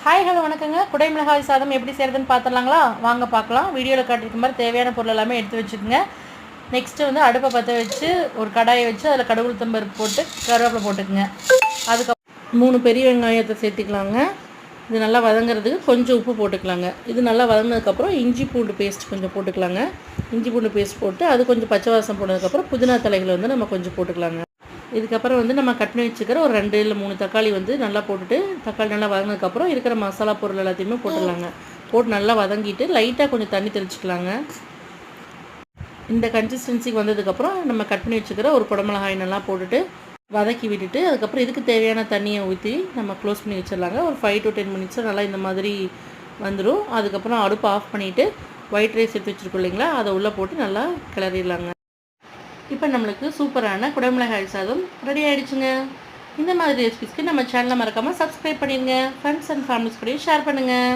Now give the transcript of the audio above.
Hi hello வணக்கங்க. குடைமிளகாய் சாதம் எப்படி செய்கிறதுன்னு பார்த்துடலாங்களா? வாங்க பார்க்கலாம். வீடியோவில் காட்டியிருக்க மாதிரி தேவையான பொருள் எல்லாமே எடுத்து வச்சுக்கோங்க. நெக்ஸ்ட்டு வந்து அடுப்பை பற்ற வச்சு ஒரு கடாயை வச்சு அதில் கடுகு உளுத்தம் பருப்பு போட்டு கருவேப்பிலை போட்டுக்குங்க. அதுக்கப்புறம் 3 பெரிய வெங்காயத்தை சேர்த்துக்கலாங்க. இது நல்லா வதங்கிறதுக்கு கொஞ்சம் உப்பு போட்டுக்கலாங்க. இது நல்லா வதங்கினதுக்கப்புறம் இஞ்சி பூண்டு பேஸ்ட் கொஞ்சம் போட்டுக்கலாங்க. இஞ்சி பூண்டு பேஸ்ட் போட்டு அது கொஞ்சம் பச்சை வாசம் போனதுக்கப்புறம் புதினா தலைகளை வந்து நம்ம கொஞ்சம் போட்டுக்கலாங்க. இதுக்கப்புறம் வந்து நம்ம கட் பண்ணி வச்சுக்கிற ஒரு 2 இல்லை 3 தக்காளி வந்து நல்லா போட்டுட்டு, தக்காளி நல்லா வதங்கினதுக்கப்புறம் இருக்கிற மசாலா பொருள் எல்லாத்தையுமே போட்டுடலாங்க. போட்டு நல்லா வதங்கிட்டு லைட்டாக கொஞ்சம் தண்ணி தெளிச்சிக்கலாங்க. இந்த கன்சிஸ்டன்சிக்கு வந்ததுக்கப்புறம் நம்ம கட் பண்ணி வச்சுக்கிற ஒரு குடமிளகாய் நல்லா போட்டுட்டு வதக்கி விட்டுட்டு, அதுக்கப்புறம் இதுக்கு தேவையான தண்ணியை ஊற்றி நம்ம க்ளோஸ் பண்ணி வச்சிடலாங்க. ஒரு 5 to 10 மினிட்ஸில் நல்லா இந்த மாதிரி வந்துடும். அதுக்கப்புறம் அடுப்பு ஆஃப் பண்ணிவிட்டு ஒயிட் ரைஸ் எடுத்து வச்சுருக்கோம் இல்லைங்களா, அதை உள்ளே போட்டு நல்லா கிளறிடலாங்க. இப்போ நம்மளுக்கு சூப்பரான குடமிளகாய் சாதம் ரெடி ஆகிடுச்சுங்க. இந்த மாதிரி ரெசிபிஸ்க்கு நம்ம சேனலை மறக்காமல் சப்ஸ்கிரைப் பண்ணிடுங்க. ஃப்ரெண்ட்ஸ் அண்ட் ஃபேமிலிஸ் கூட ஷேர் பண்ணுங்கள்.